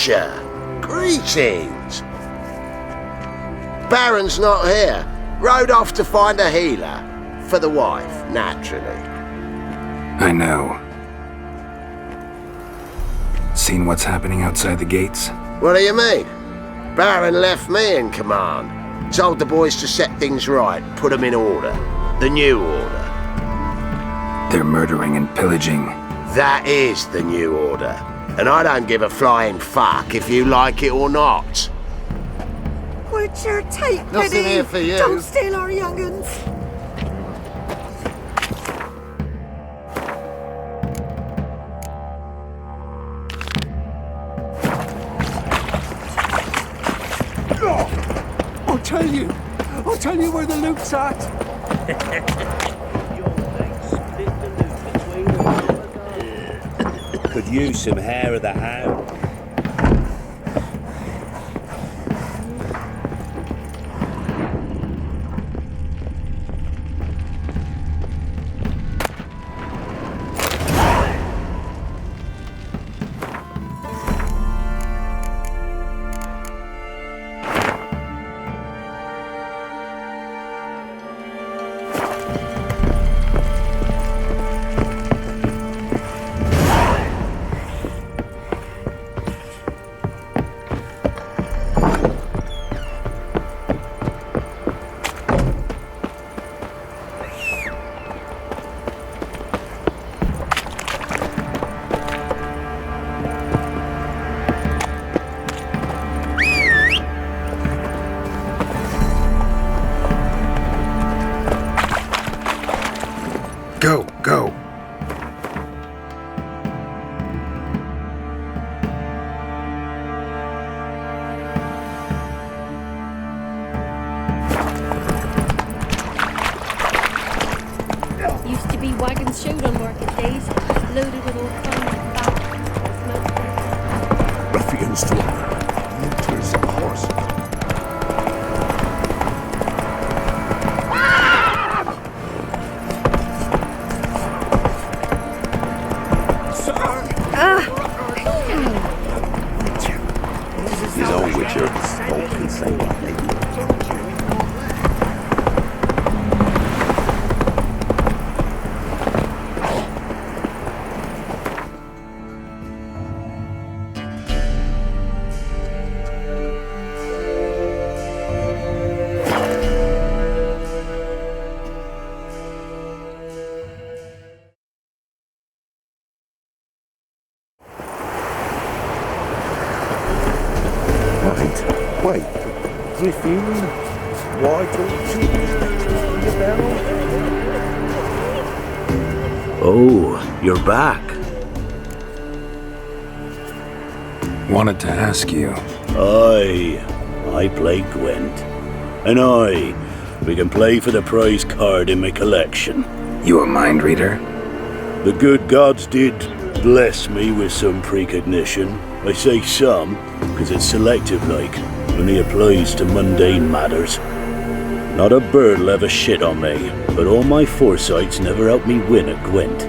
Stranger, greetings. Baron's not here. Rode off to find a healer. For the wife, naturally. I know. Seen what's happening outside the gates? What do you mean? Baron left me in command. Told the boys to set things right, put them in order. The new order. They're murdering and pillaging. That is the new order. And I don't give a flying fuck if you like it or not. What's your take, Nothing Biddy? here for you. Don't steal our young'uns. I'll tell you where the loot's at. Could use some hair of the hound. Go. Used to be wagons showed on market days, loaded with all kinds of fat. Ruffians to honor. Looters and horses. His own Witcher, both can say what they do. Wait, Griffin, why don't you the barrel? Oh, you're back. Wanted to ask you. I play Gwent. And we can play for the prize card in my collection. You a mind reader? The good gods did bless me with some precognition. I say some, because it's selective like, only applies to mundane matters. Not a bird will ever shit on me, but all my foresights never helped me win at Gwent.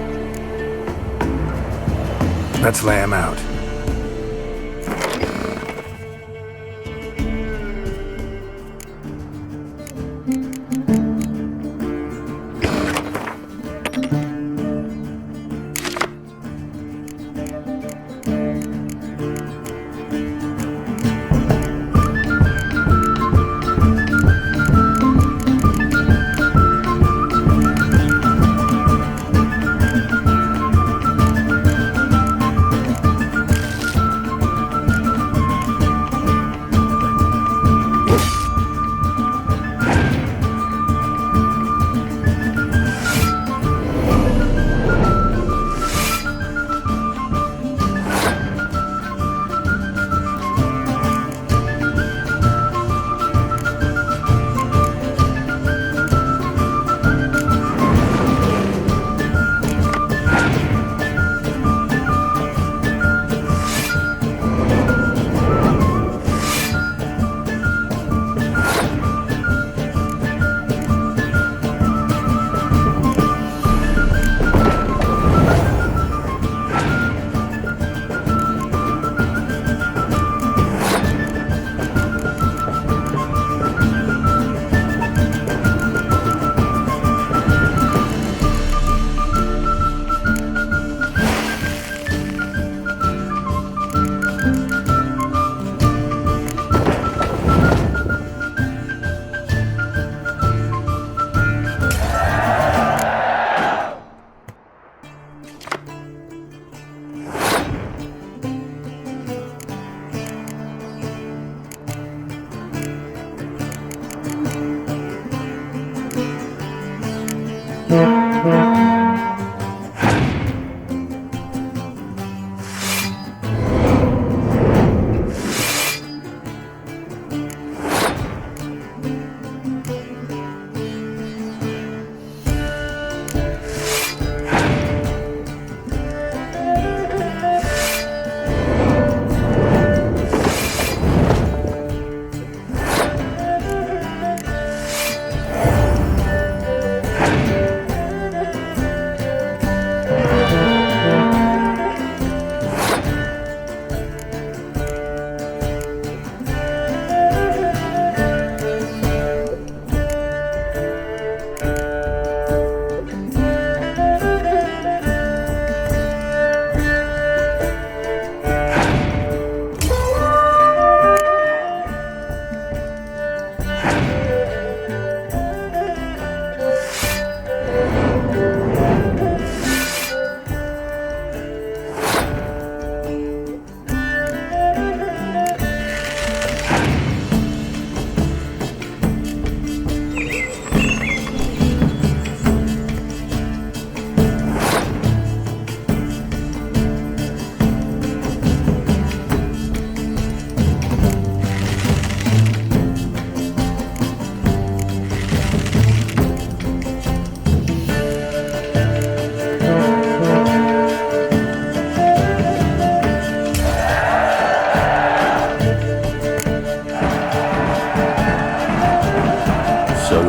Let's lay him out.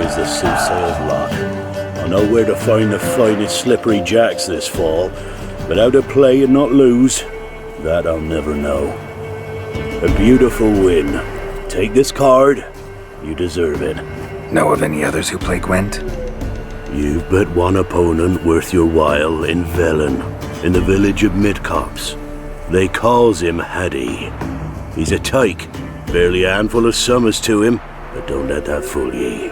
The soothsayer's luck. I know where to find the finest slippery jacks this fall, but how to play and not lose, that I'll never know. A beautiful win. Take this card. You deserve it. Know of any others who play Gwent? You've but one opponent worth your while in Velen, in the village of Midcopse. They calls him Hadtie. He's a tyke, barely a handful of summers to him, but don't let that fool ye.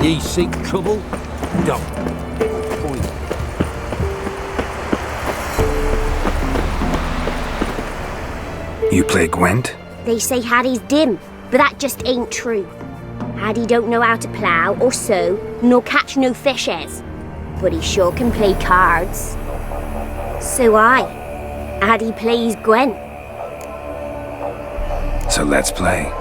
Ye seek trouble? Don't. Point. You play Gwent? They say Hattie's dim, but that just ain't true. Hadtie don't know how to plough or sow, nor catch no fishes. But he sure can play cards. So Hadtie plays Gwent. So let's play.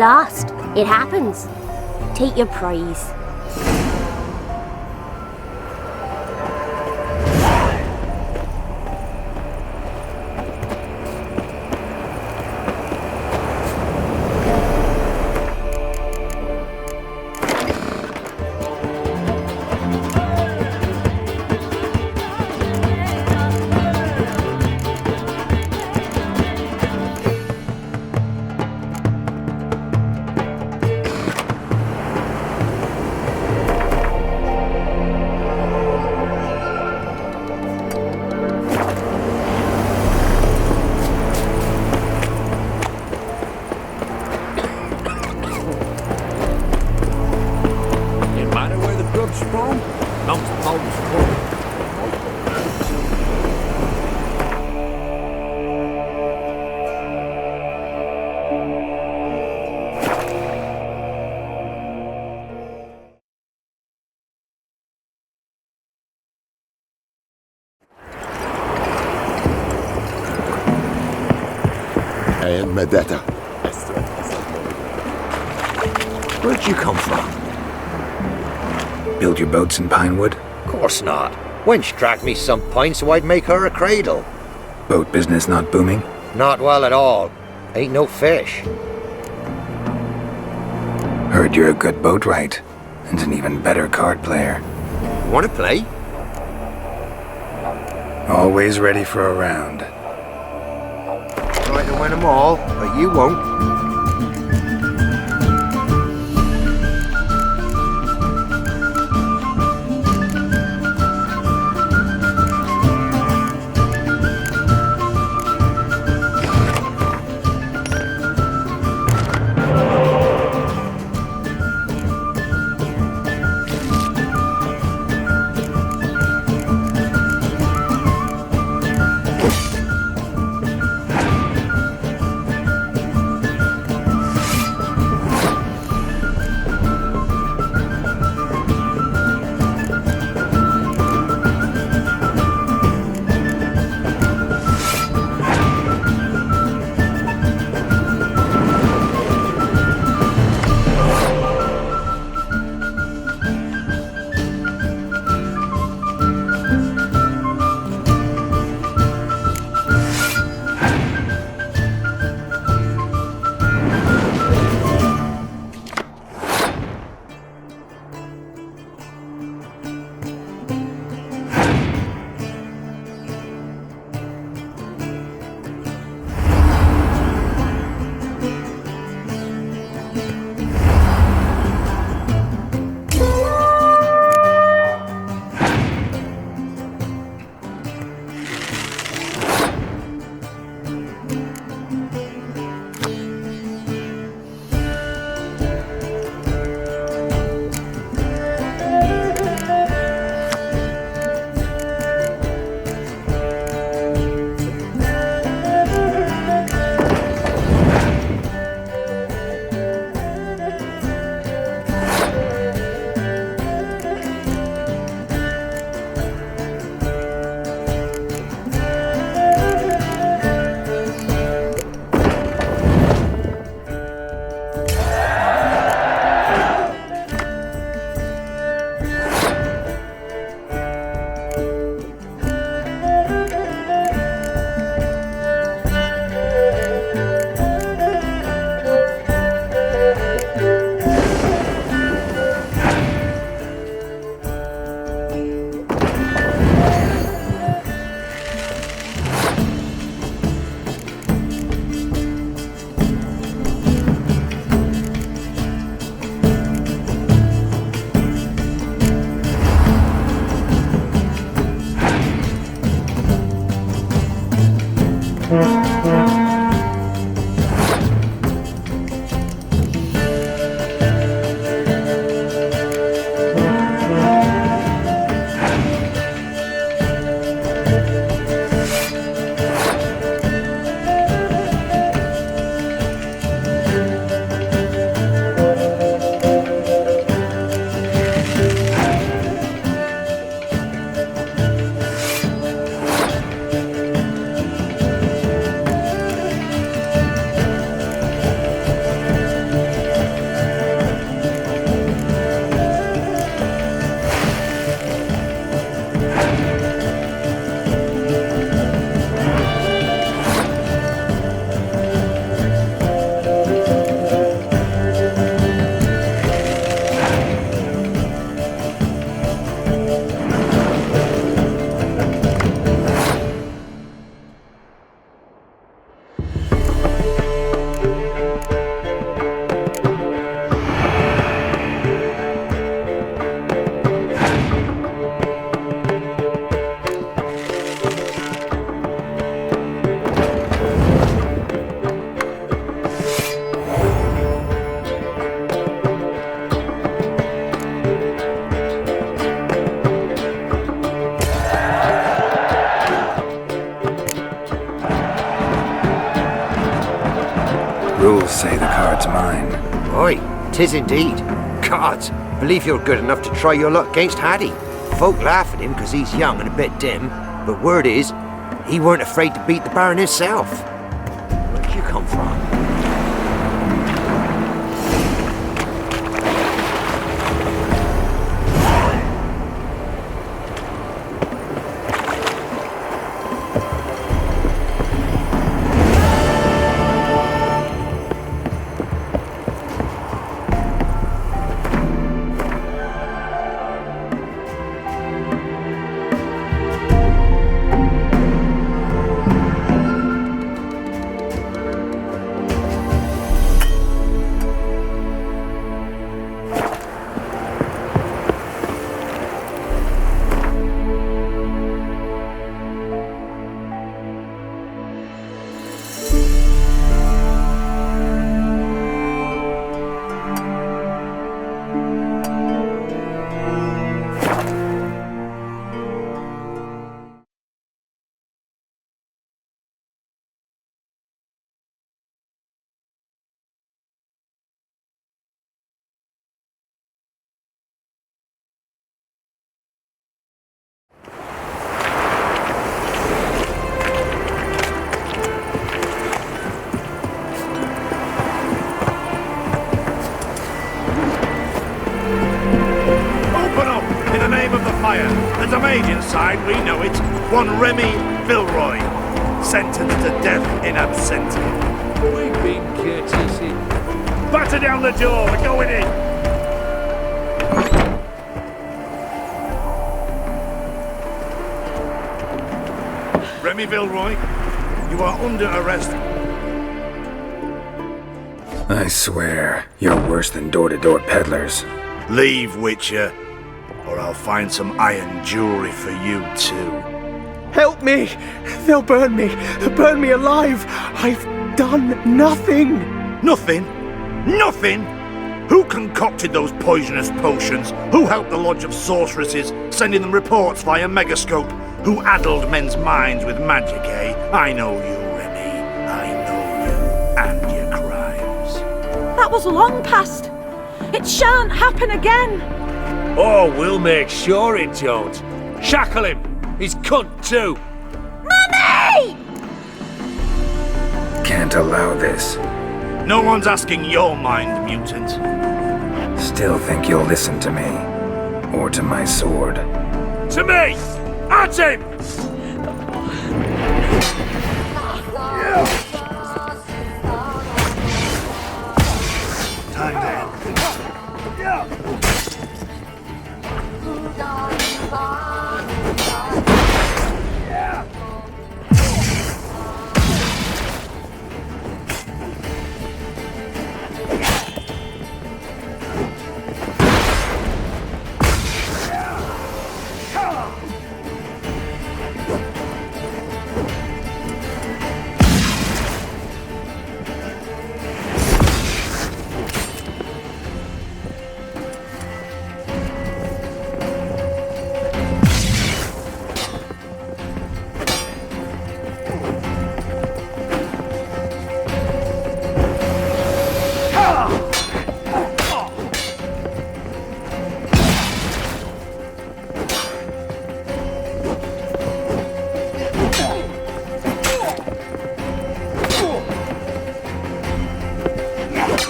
lost. It happens. Take your prize. And Medetta. Where'd you come from? Build your boats in pinewood? Course not. Wench dragged me some pine so I'd make her a cradle. Boat business not booming? Not well at all. Ain't no fish. Heard you're a good boatwright, and an even better card player. Wanna play? Always ready for a round. Try to win them all, but you won't. Rules say the card's mine. Aye, 'tis indeed. Gods, believe you're good enough to try your luck against Hadtie. Folk laugh at him because he's young and a bit dim, but word is, he weren't afraid to beat the Baron himself. Where'd you come from? There's a mage inside, we know it. One Remy Vilroy, sentenced to death in absentia. We've been courteous. Batter down the door, we're going in. Remy Vilroy, you are under arrest. I swear, you're worse than door-to-door peddlers. Leave, Witcher, or I'll find some iron jewelry for you too. Help me! They'll burn me! Burn me alive! I've done nothing! Nothing? Nothing? Who concocted those poisonous potions? Who helped the Lodge of Sorceresses, sending them reports via Megascope? Who addled men's minds with magic, eh? I know you, Remy. I know you and your crimes. That was long past. It shan't happen again. Oh, we'll make sure it don't. Shackle him! He's cunt too! Mummy! Can't allow this. No one's asking your mind, mutant. Still think you'll listen to me? Or to my sword? To me! At him! Time then.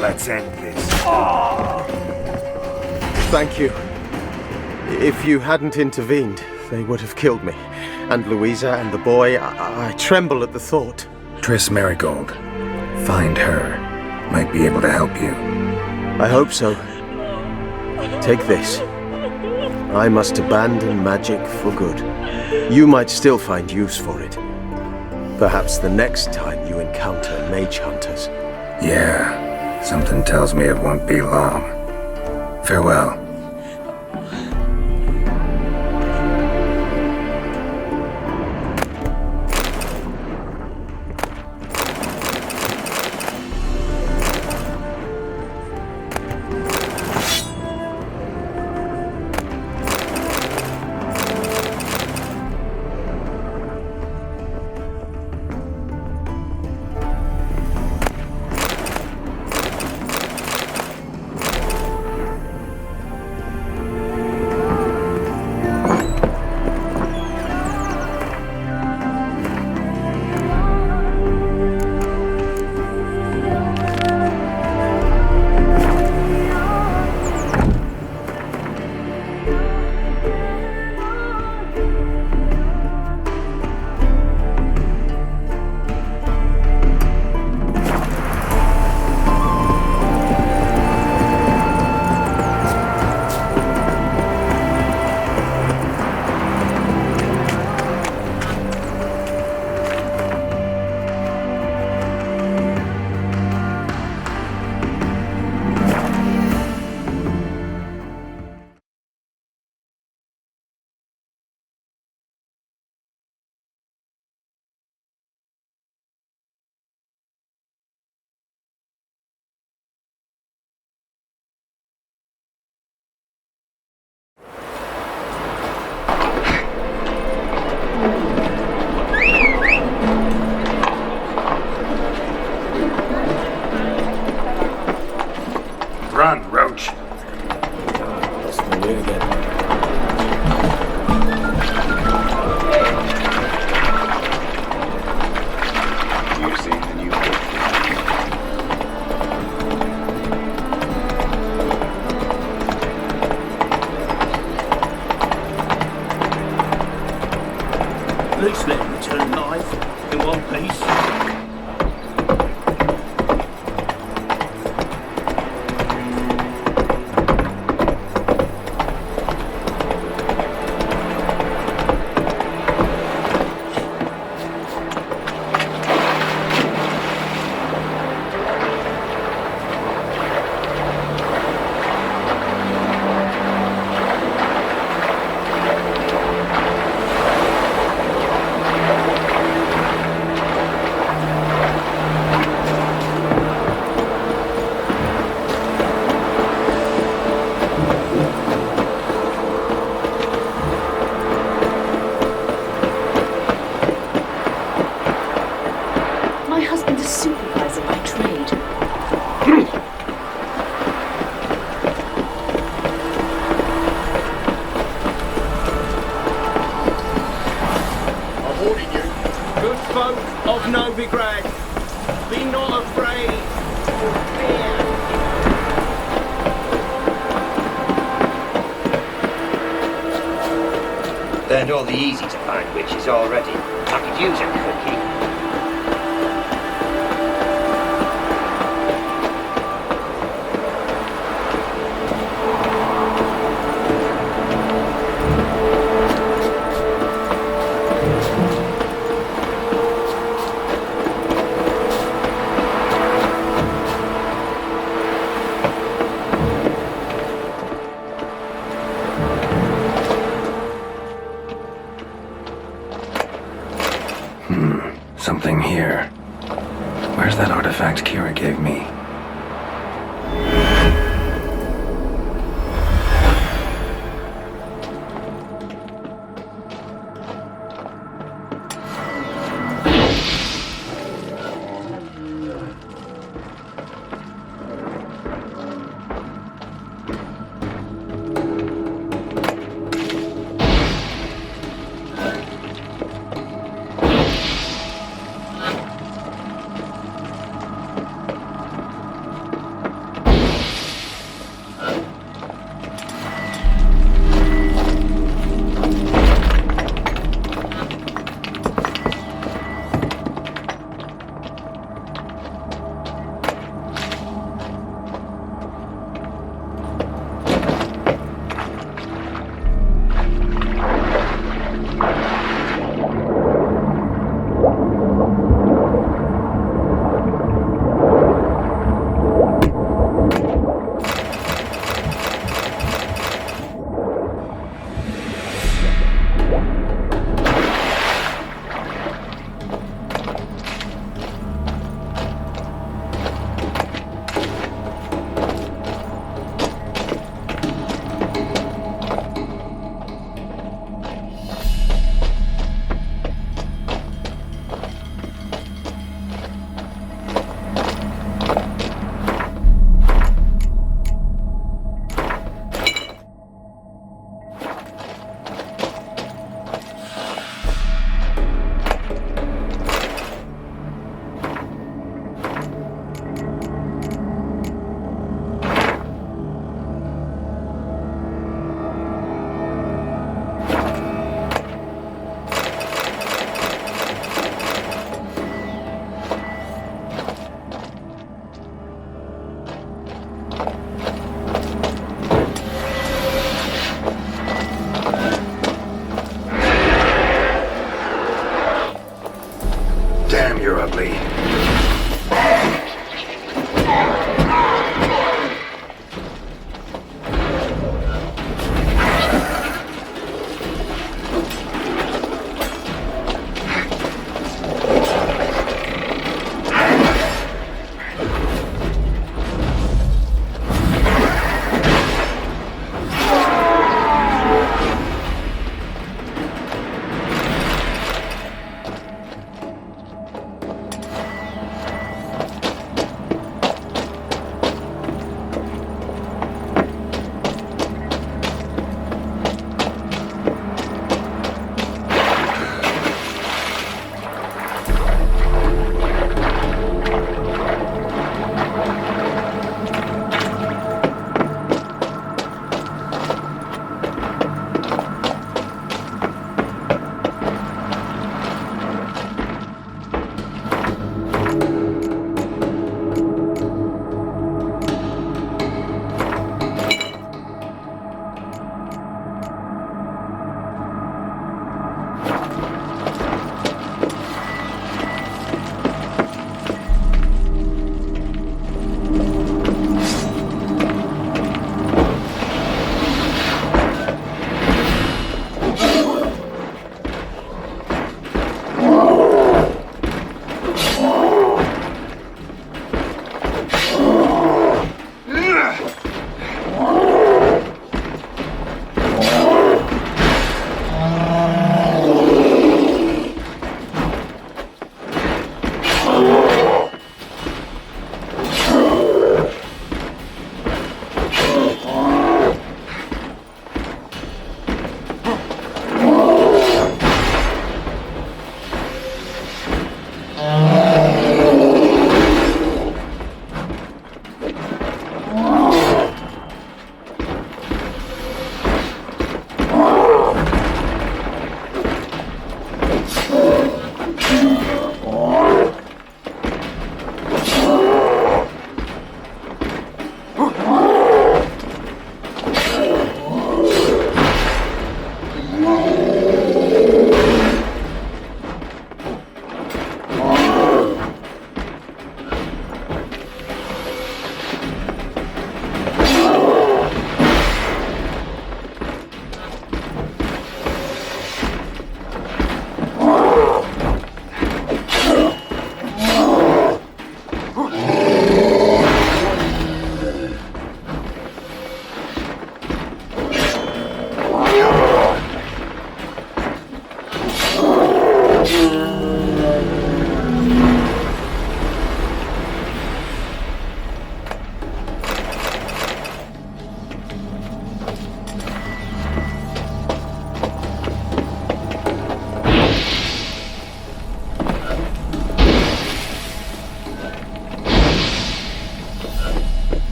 Let's end this. Thank you. If you hadn't intervened, they would have killed me. And Louisa and the boy, I tremble at the thought. Triss Marigold. Find her. Might be able to help you. I hope so. Take this. I must abandon magic for good. You might still find use for it. Perhaps the next time you encounter mage hunters. Yeah. Something tells me it won't be long. Farewell. split and return live in one piece. Of Novigrad, be not afraid or fear. Learned all the easy to find witches already. I could use a cookie. Something here. Where's that artifact Kira gave me? Damn, you're ugly.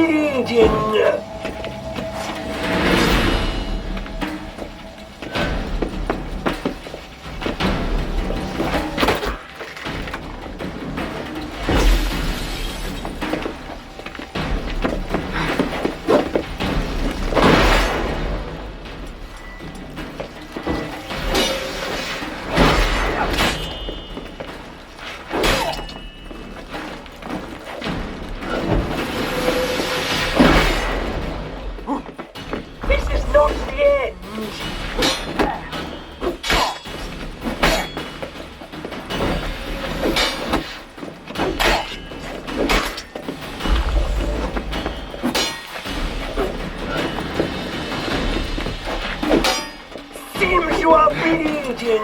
bleeding. Seems you are bleeding.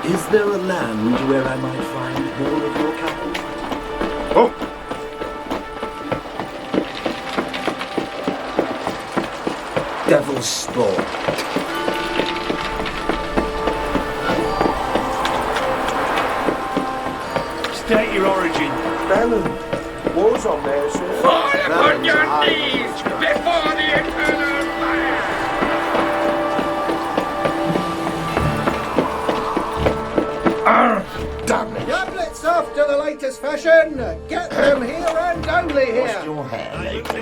Is there a land where I might find more of your kind? Oh! Devil's spawn. State your origin. fishing. Velen. War's on there, sir. Fall upon Velen's your high knees before the eternal fire! Damn it. Goblets off to the latest fashion. Get them here and only here. What's your hand? The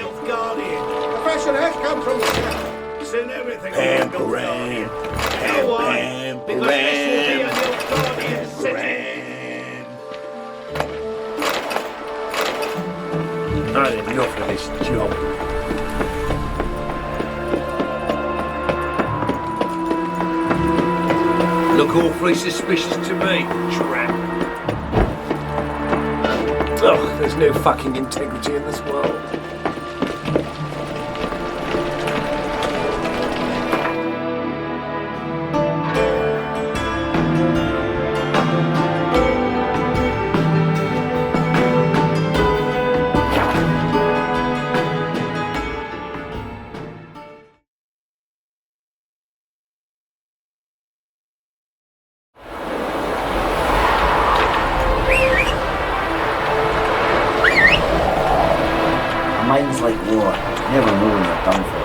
fashion has come from the south. Seen everything. Pampering. Go on, because this will be a new guardian city. I had enough of this job. Look awfully suspicious to me, tramp. Ugh, there's no fucking integrity in this world. Mine's like war. Never know when you're done for.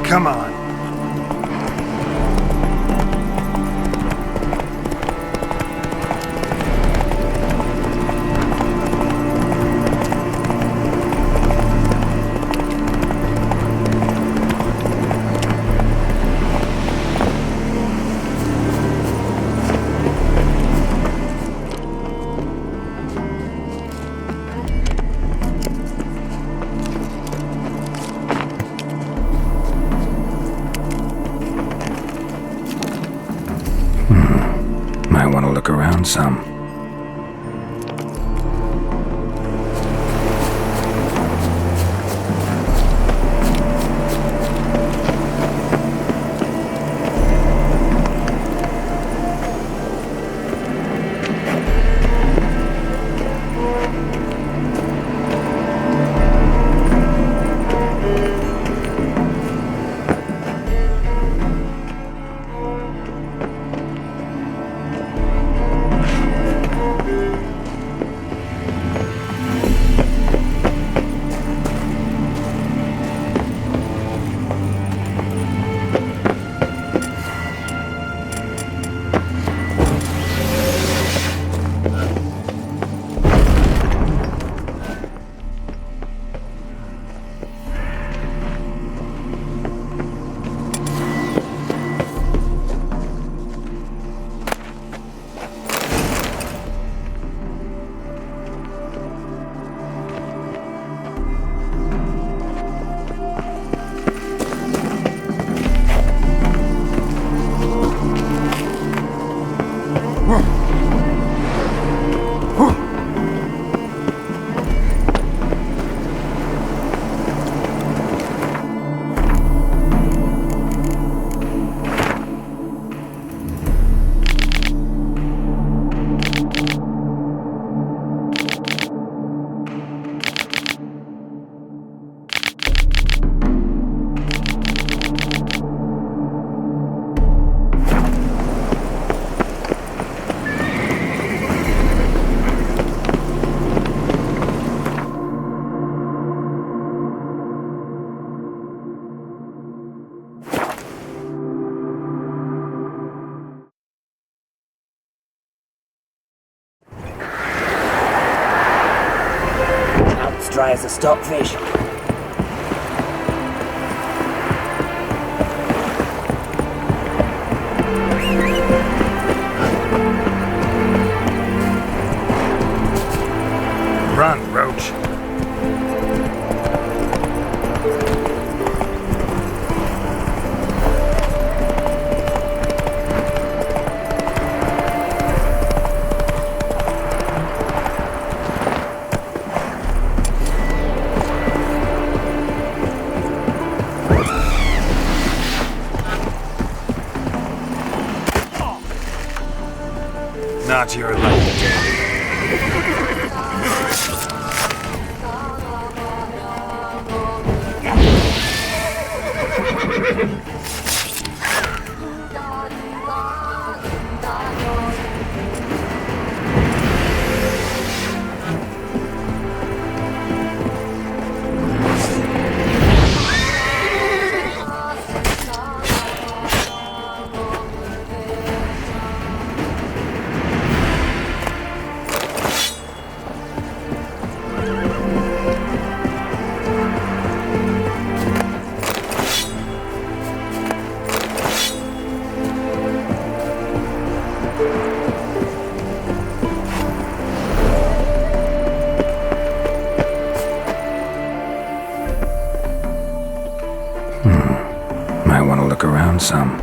Come on. Might want to look around some. Dry as a stockfish. Run, Roach. Not your luck, Dandy. Might want to look around some.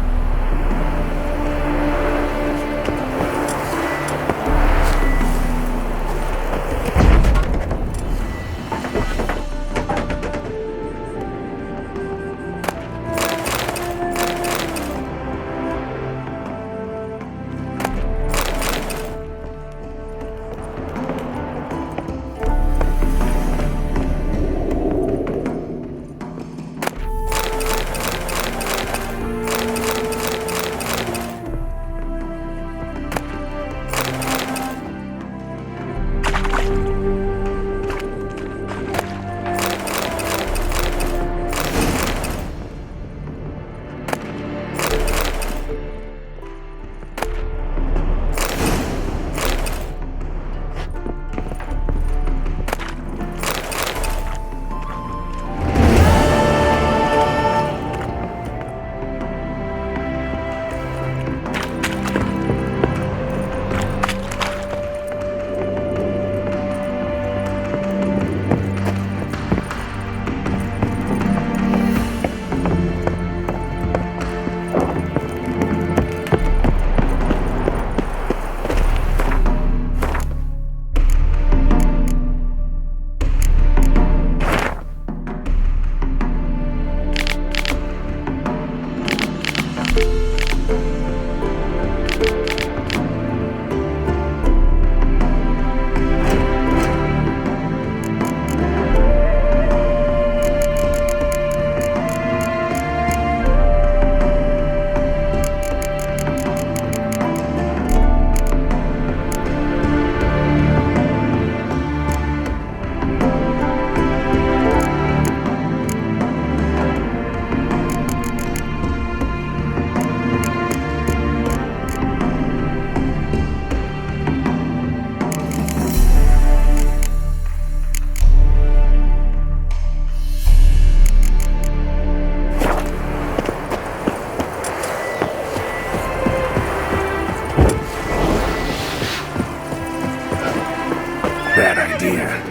Bad idea.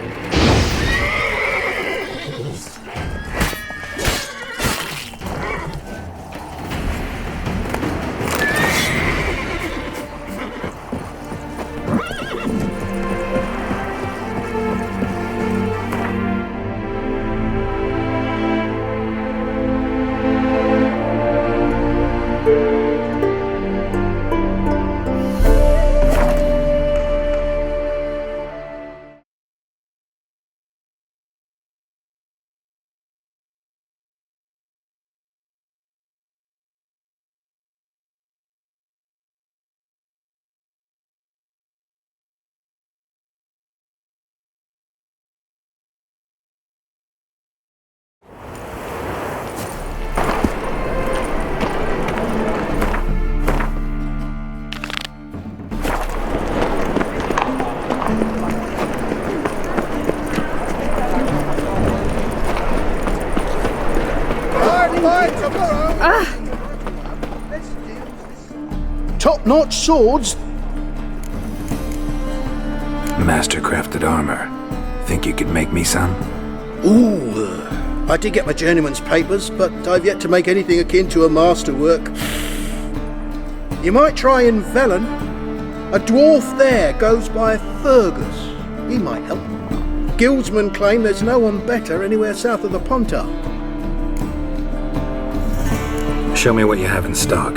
Top-notch swords. Master-crafted armor. Think you could make me some? Ooh, I did get my journeyman's papers, but I've yet to make anything akin to a masterwork. You might try in Velen. A dwarf there goes by Fergus. He might help. Guildsmen claim there's no one better anywhere south of the Pontar. Show me what you have in stock.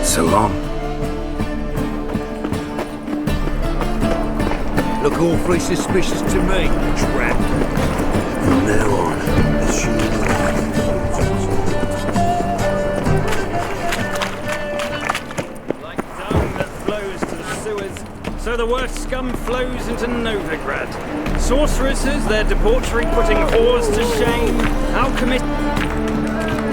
So long. Look awfully suspicious to me, trap. From now on, assume Like dung that flows to the sewers, so the worst scum flows into Novigrad. Sorceresses, their debauchery putting whores to shame. Alchemists.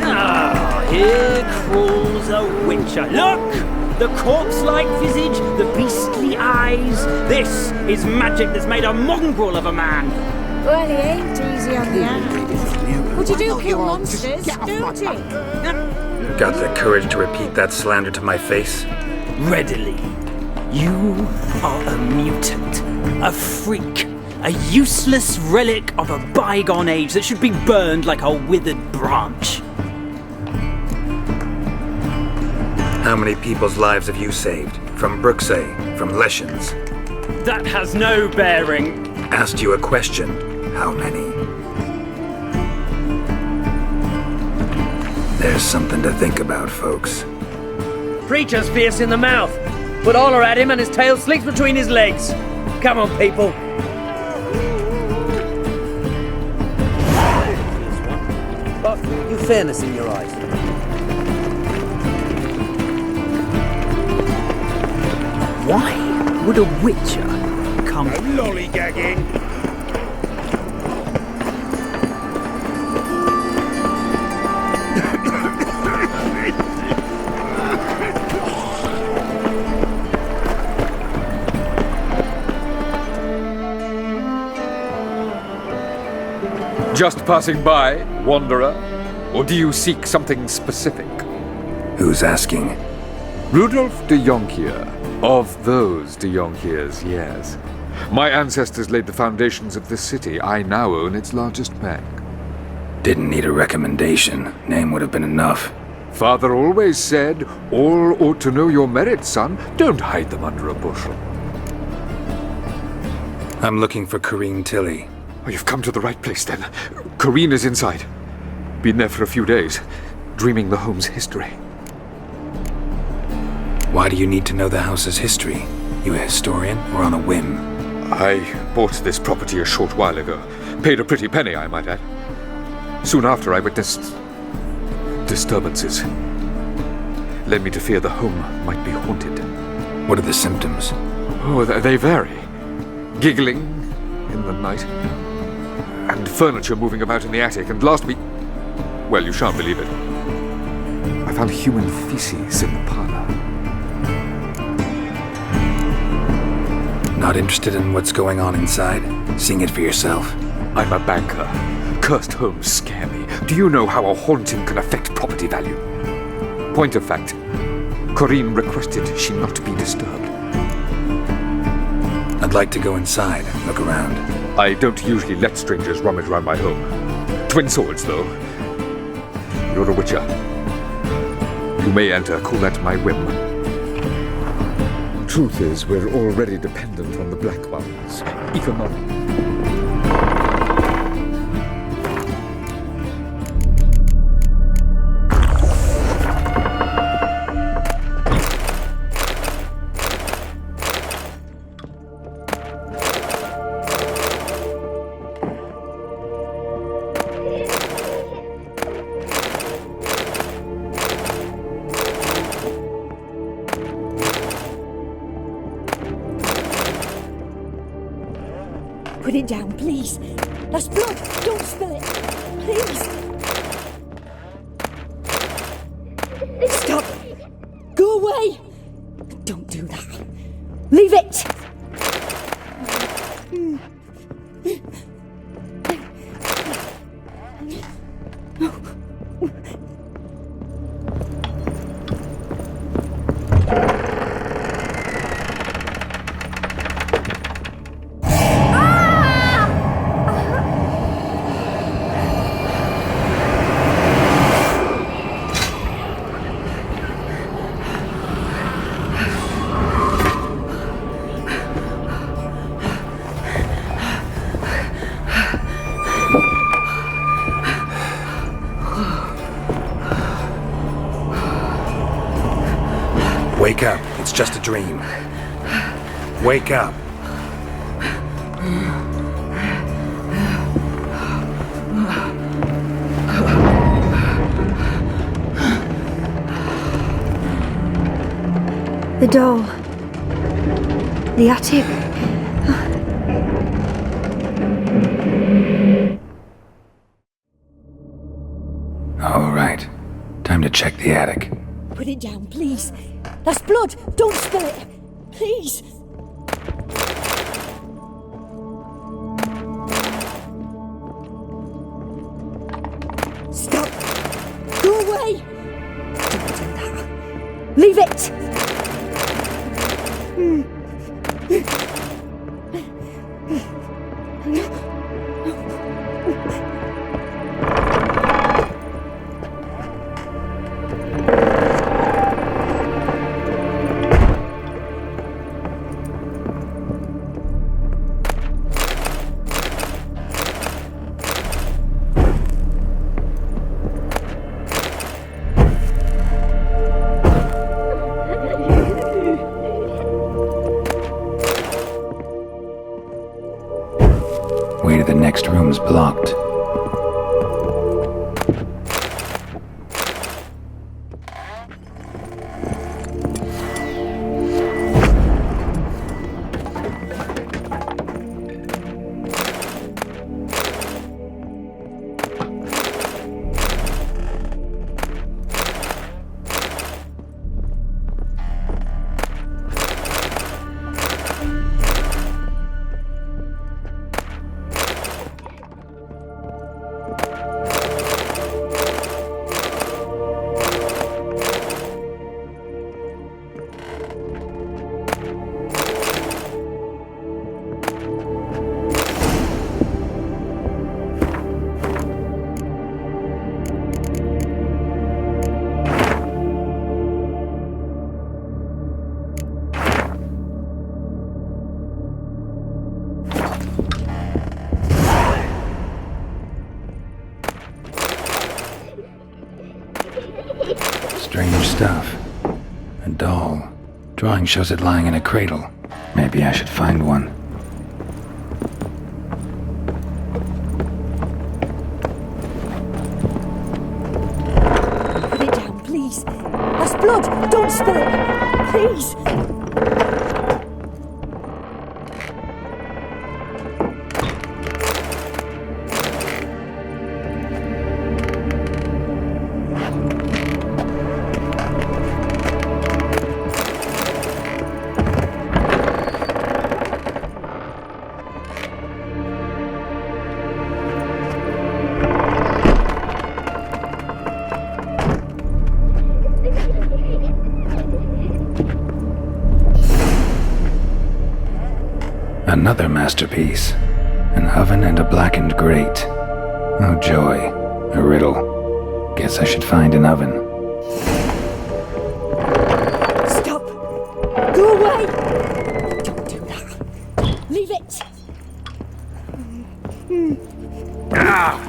Ah, here crawls a witcher. Look! The corpse-like visage, the beastly eyes. This is magic that's made a mongrel of a man. Well, he ain't easy on the eye. What you do kill monsters, don't he? Got the courage to repeat that slander to my face? Readily. You are a mutant, a freak, a useless relic of a bygone age that should be burned like a withered branch. How many people's lives have you saved? From Bruxay, from Leshens? That has no bearing. Asked you a question. How many? There's something to think about, folks. Preacher's fierce in the mouth. Put holler at him and his tail slicks between his legs. Come on, people. But you've fairness in your eyes. Why would a witcher come... Lollygagging! Just passing by, wanderer? Or do you seek something specific? Who's asking? Rudolf de Jonkier. Of those de Jonkiers, yes. My ancestors laid the foundations of this city. I now own its largest bank. Didn't need a recommendation. Name would have been enough. Father always said, all ought to know your merits, son. Don't hide them under a bushel. I'm looking for Corrine Tilly. Oh, you've come to the right place, then. Corrine is inside. Been there for a few days, dreaming the home's history. Why do you need to know the house's history? You a historian or on a whim? I bought this property a short while ago. Paid a pretty penny, I might add. Soon after, I witnessed disturbances. Led me to fear the home might be haunted. What are the symptoms? Oh, they vary. Giggling in the night. And furniture moving about in the attic. And last week... well, you shan't believe it. I found human feces in the parlor. Not interested in what's going on inside? Seeing it for yourself? I'm a banker. Cursed homes scare me. Do you know how a haunting can affect property value? Point of fact, Corrine requested she not be disturbed. I'd like to go inside, look around. I don't usually let strangers rummage around my home. Twin swords, though. You're a witcher. You may enter, call that my whim. Truth is, we're already dependent on the Black Ones. Economic. Put it down, please. That's blood. Don't spill it. Please. Stop. Go away. Don't do that. Leave it. Wake up. It's just a dream. Wake up. The doll. The attic. All right. Time to check the attic. Put it down, please. That's blood. Don't spill it. Please. Stop. Go away. Don't do that. Leave it. next room's blocked. Strange stuff. A doll. Drawing shows it lying in a cradle. Maybe I should find one. Put it down, please. That's blood. Don't spill it. Please. Another masterpiece. An oven and a blackened grate. Oh joy. A riddle. Guess I should find an oven. Stop. Go away. Don't do that. Leave it. Ah!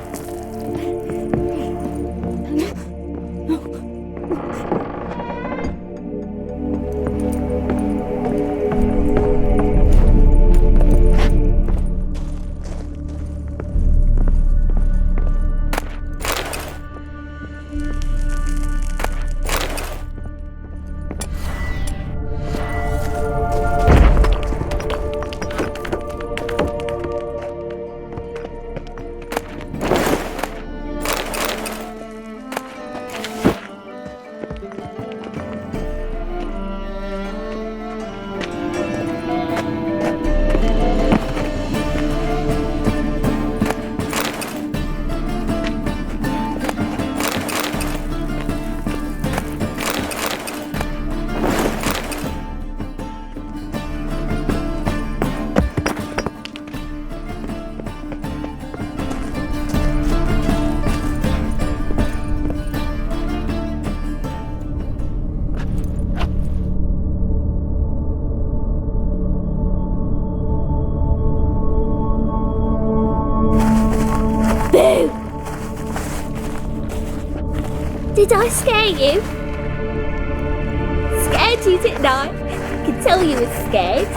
Did I scare you? Scared you, didn't I? I can tell you were scared.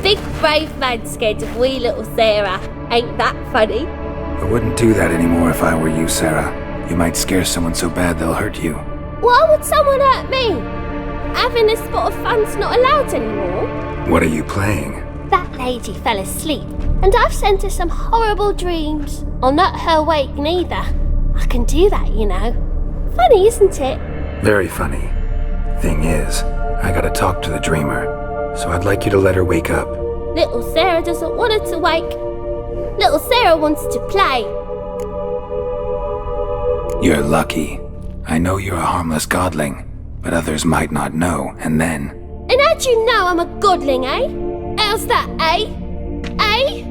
Big brave man scared of wee little Sarah. Ain't that funny? I wouldn't do that anymore if I were you, Sarah. You might scare someone so bad they'll hurt you. Why would someone hurt me? Having a spot of fun's not allowed anymore. What are you playing? That lady fell asleep, and I've sent her some horrible dreams. I'll not her wake neither. I can do that, you know. Funny, isn't it? Very funny. Thing is, I gotta talk to the dreamer, so I'd like you to let her wake up. Little Sarah doesn't want her to wake. Little Sarah wants to play. You're lucky. I know you're a harmless godling, but others might not know, and then... And how'd you know I'm a godling, eh? How's that, eh? Eh?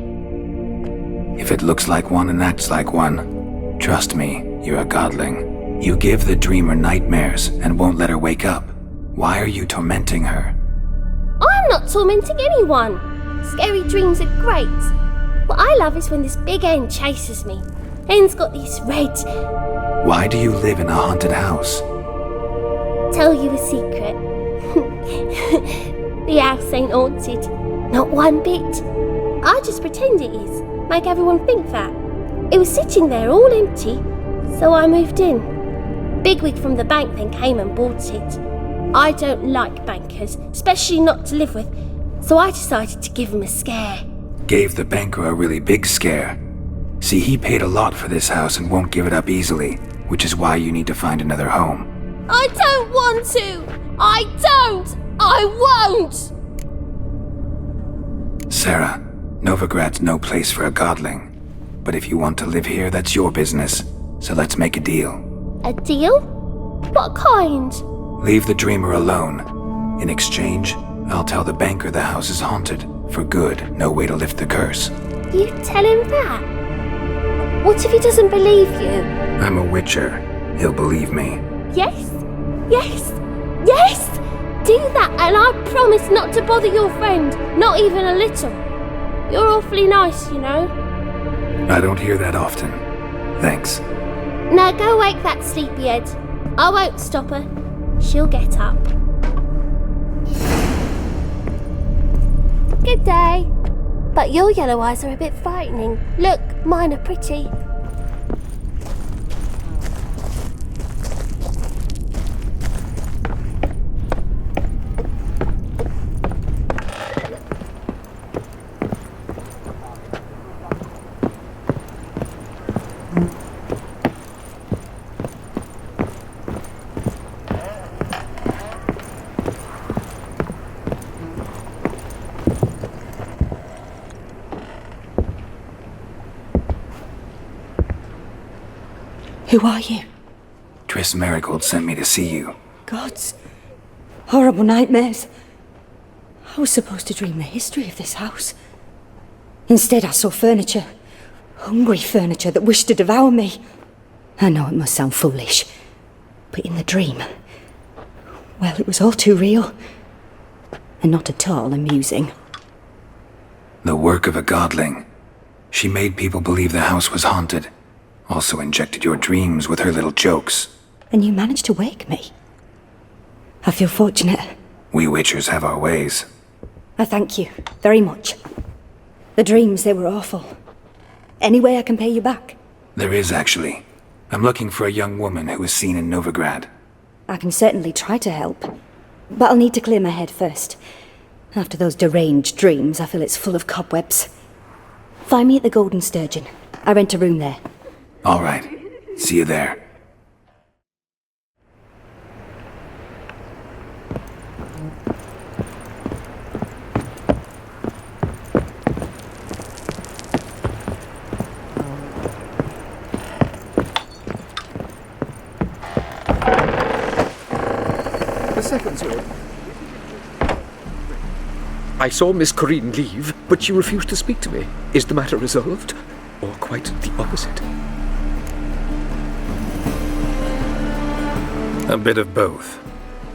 If it looks like one and acts like one, trust me, you're a godling. You give the dreamer nightmares and won't let her wake up. Why are you tormenting her? I'm not tormenting anyone. Scary dreams are great. What I love is when this big hen chases me. Hen's got these red... Why do you live in a haunted house? Tell you a secret. The house ain't haunted. Not one bit. I just pretend it is. make everyone think that. It was sitting there all empty, so I moved in. Bigwig from the bank then came and bought it. I don't like bankers, especially not to live with, so I decided to give him a scare. Gave the banker a really big scare. See, he paid a lot for this house and won't give it up easily, which is why you need to find another home. I don't want to! I don't! I won't! Sarah, Novigrad's no place for a godling. But if you want to live here, that's your business. So let's make a deal. A deal? What kind? Leave the dreamer alone. In exchange, I'll tell the banker the house is haunted. For good, no way to lift the curse. You tell him that? What if he doesn't believe you? I'm a witcher. He'll believe me. Yes? Yes? Yes! Do that and I promise not to bother your friend. Not even a little. You're awfully nice, you know. I don't hear that often. Thanks. Now go wake that sleepyhead. I won't stop her. She'll get up. Good day. But your yellow eyes are a bit frightening. Look, mine are pretty. Who are you? Triss Marigold sent me to see you. Gods. Horrible nightmares. I was supposed to dream the history of this house. Instead, I saw furniture. Hungry furniture that wished to devour me. I know it must sound foolish, but in the dream, well, it was all too real. And not at all amusing. The work of a godling. She made people believe the house was haunted. Also injected your dreams with her little jokes. And you managed to wake me. I feel fortunate. We witchers have our ways. I thank you very much. The dreams, they were awful. Any way I can pay you back? There is, actually. I'm looking for a young woman who was seen in Novigrad. I can certainly try to help. But I'll need to clear my head first. After those deranged dreams, I feel it's full of cobwebs. Find me at the Golden Sturgeon. I rent a room there. All right. See you there. The second sword. I saw Miss Corinne leave, but she refused to speak to me. Is the matter resolved? Or quite the opposite? A bit of both.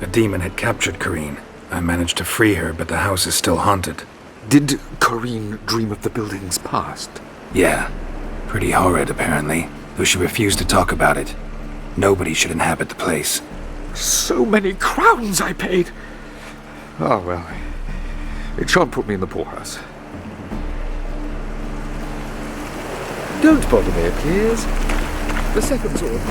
A demon had captured Corinne. I managed to free her, but the house is still haunted. Did Corinne dream of the building's past? Yeah. Pretty horrid, apparently, though she refused to talk about it. Nobody should inhabit the place. So many crowns I paid! Oh, well. It shan't put me in the poorhouse. Don't bother me, please. The second sword.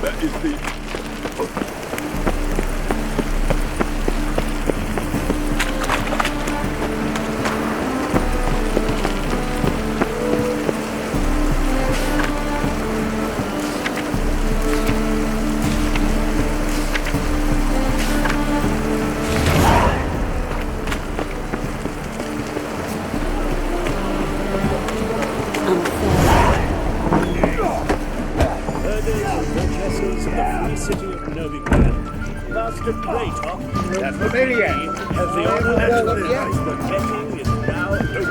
That is the... City of Novigrad. Master Greater, that familiar, has the honor of the getting is now open.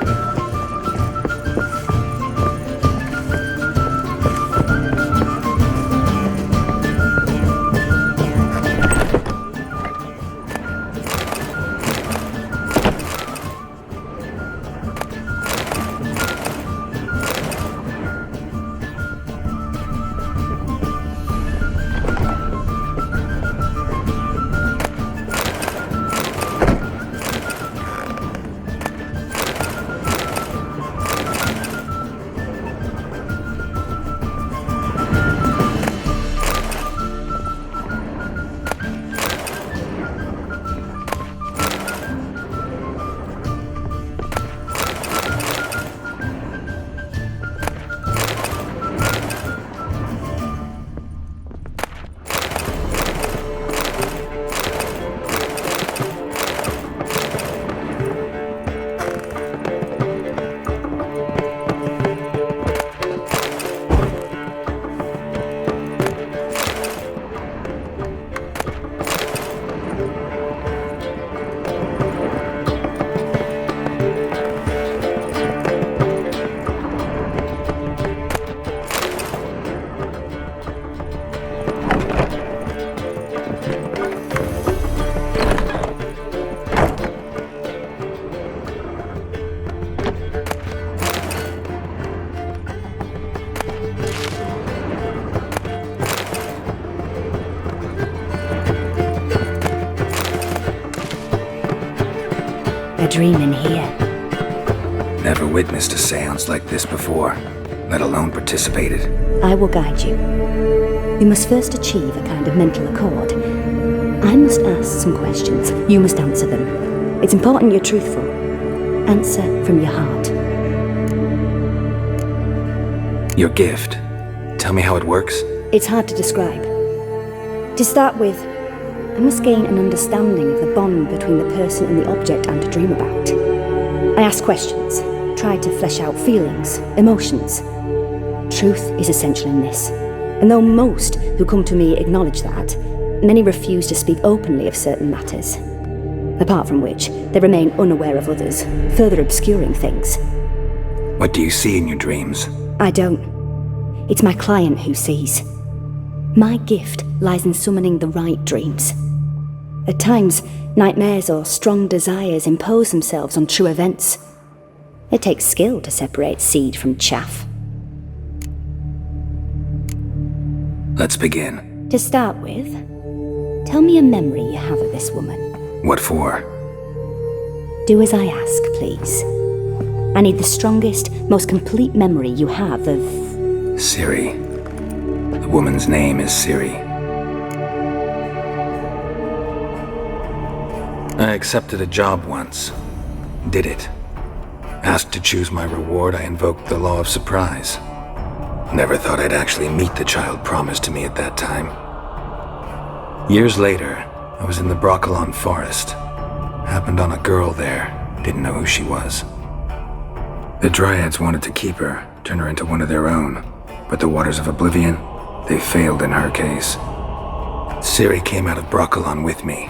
dream in here. Never witnessed a seance like this before, let alone participated. I will guide you. We must first achieve a kind of mental accord. I must ask some questions. You must answer them. It's important you're truthful. Answer from your heart. Your gift. Tell me how it works. It's hard to describe. To start with, I must gain an understanding of the bond between the person and the object I'm to dream about. I ask questions, try to flesh out feelings, emotions. Truth is essential in this, and though most who come to me acknowledge that, many refuse to speak openly of certain matters. Apart from which, they remain unaware of others, further obscuring things. What do you see in your dreams? I don't. It's my client who sees. My gift lies in summoning the right dreams. At times, nightmares or strong desires impose themselves on true events. It takes skill to separate seed from chaff. Let's begin. To start with, tell me a memory you have of this woman. What for? Do as I ask, please. I need the strongest, most complete memory you have of... Ciri. The woman's name is Ciri. I accepted a job once. Did it. Asked to choose my reward, I invoked the law of surprise. Never thought I'd actually meet the child promised to me at that time. Years later, I was in the Broccolon forest. Happened on a girl there. Didn't know who she was. The Dryads wanted to keep her, turn her into one of their own. But the Waters of Oblivion, they failed in her case. Ciri came out of Broccolon with me.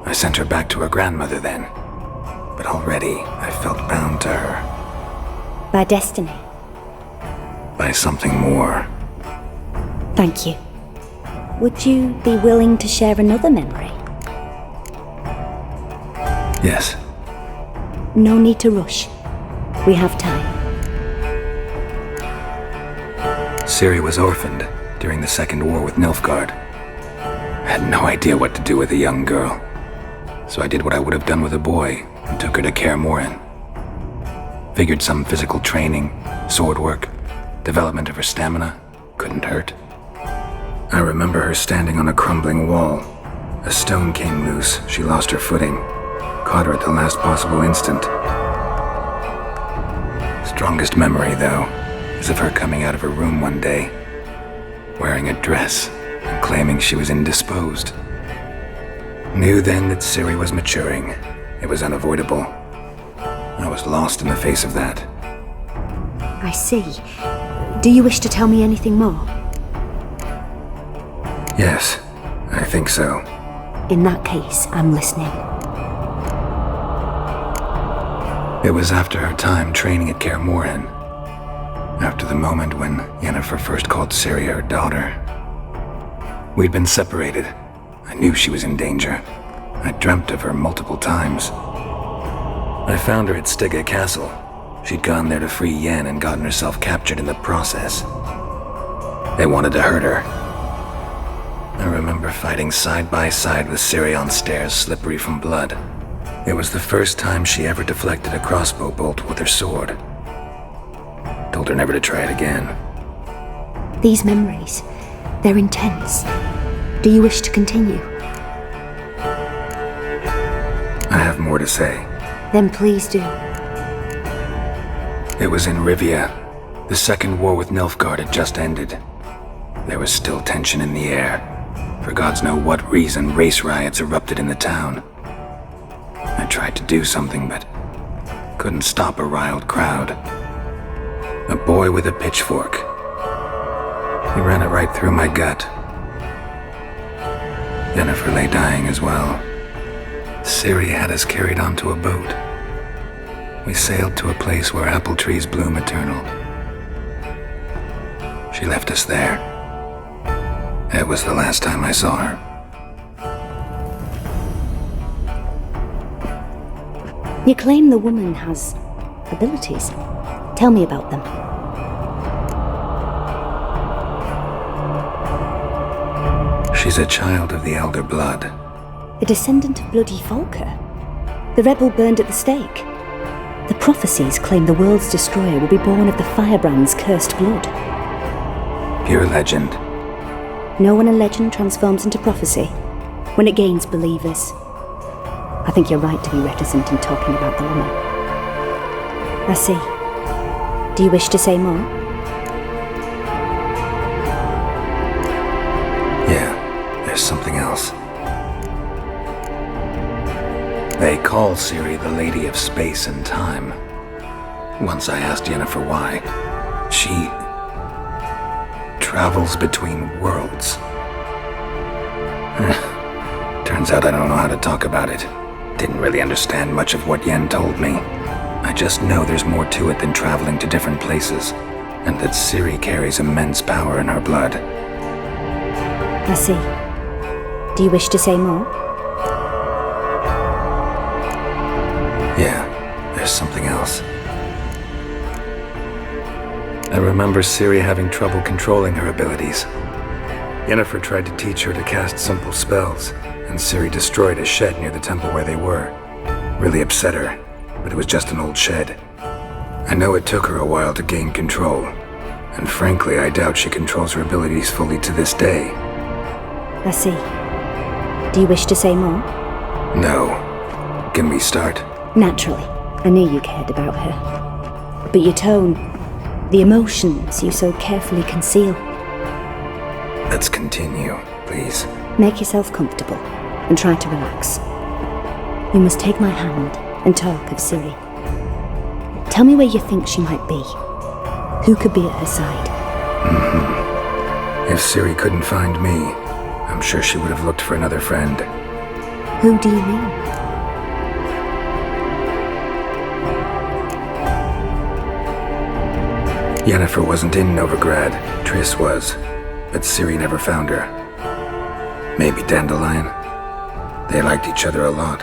I sent her back to her grandmother then. But already, I felt bound to her. By destiny. By something more. Thank you. Would you be willing to share another memory? Yes. No need to rush. We have time. Ciri was orphaned during the Second War with Nilfgaard. I had no idea what to do with a young girl. So I did what I would have done with a boy and took her to Kaer Morhen. Figured some physical training, sword work, development of her stamina couldn't hurt. I remember her standing on a crumbling wall. A stone came loose, she lost her footing. Caught her at the last possible instant. Strongest memory, though, is of her coming out of her room one day, wearing a dress and claiming she was indisposed. Knew then that Ciri was maturing. It was unavoidable. I was lost in the face of that. I see. Do you wish to tell me anything more? Yes, I think so. In that case, I'm listening. It was after her time training at Kaer Morhen. After the moment when Yennefer first called Ciri her daughter. We'd been separated. I knew she was in danger. I dreamt of her multiple times. I found her at Stag Castle. She'd gone there to free Yen and gotten herself captured in the process. They wanted to hurt her. I remember fighting side by side with Ciri on stairs slippery from blood. It was the first time she ever deflected a crossbow bolt with her sword. Told her never to try it again. These memories, they're intense. Do you wish to continue? I have more to say. Then please do. It was in Rivia. The Second War with Nilfgaard had just ended. There was still tension in the air. For gods know what reason, race riots erupted in the town. I tried to do something, but couldn't stop a riled crowd. A boy with a pitchfork. He ran it right through my gut. Yennefer lay dying as well. Ciri had us carried onto a boat. We sailed to a place where apple trees bloom eternal. She left us there. It was the last time I saw her. You claim the woman has abilities. Tell me about them. She's a child of the Elder Blood. A descendant of bloody Volker? The rebel burned at the stake. The prophecies claim the world's destroyer will be born of the firebrand's cursed blood. Pure legend. Know when a legend transforms into prophecy? When it gains believers. I think you're right to be reticent in talking about the woman. I see. Do you wish to say more? Yeah, there's something else. They call Ciri the Lady of Space and Time. Once I asked Yennefer why. She travels between worlds. Turns out I don't know how to talk about it. Didn't really understand much of what Yen told me. I just know there's more to it than traveling to different places, and that Ciri carries immense power in her blood. I see. Do you wish to say more? Yeah, there's something else. I remember Ciri having trouble controlling her abilities. Yennefer tried to teach her to cast simple spells, and Ciri destroyed a shed near the temple where they were. Really upset her, but it was just an old shed. I know it took her a while to gain control, and frankly, I doubt she controls her abilities fully to this day. I see. Do you wish to say more? No. Can we start? Naturally. I knew you cared about her. But your tone, the emotions you so carefully conceal. Let's continue, please. Make yourself comfortable and try to relax. You must take my hand and talk of Ciri. Tell me where you think she might be. Who could be at her side? If Ciri couldn't find me, I'm sure she would have looked for another friend. Who do you mean? Yennefer wasn't in Novigrad. Triss was. But Ciri never found her. Maybe Dandelion. They liked each other a lot.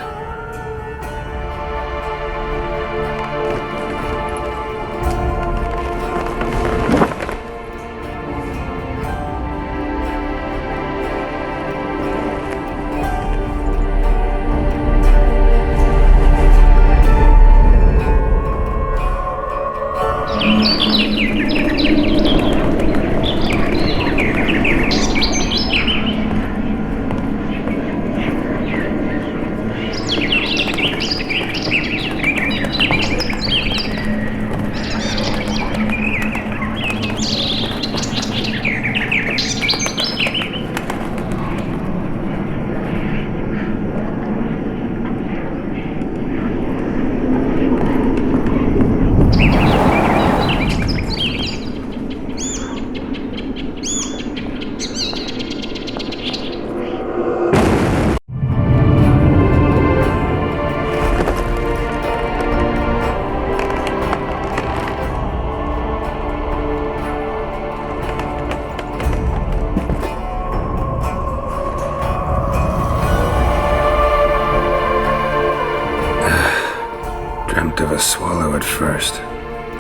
Swallow at first.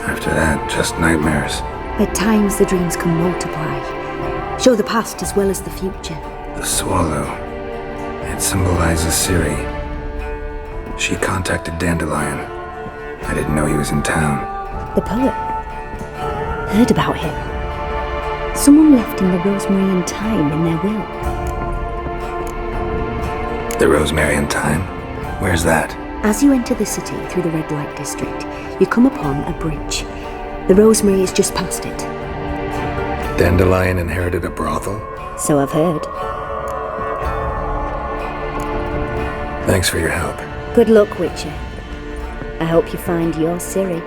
After that, just nightmares. At times the dreams can multiply, show the past as well as the future. The swallow. It symbolizes Ciri. She contacted Dandelion. I didn't know he was in town. The poet. Heard about him. Someone left him the rosemary and thyme in their will. The rosemary and thyme? Where's that? As you enter the city through the red light district, you come upon a bridge. The rosemary is just past it. Dandelion inherited a brothel? So I've heard. Thanks for your help. Good luck, Witcher. I hope you find your Ciri.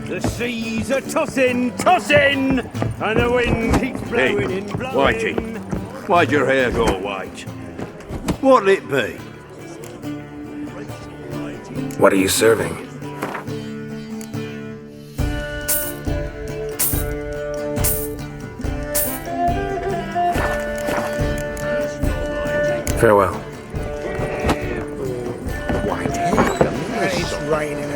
The seas are tossing, tossing, and the wind keeps blowing in, blowing. Whitey, why'd your hair go white? What'll it be? What are you serving? Farewell. It's raining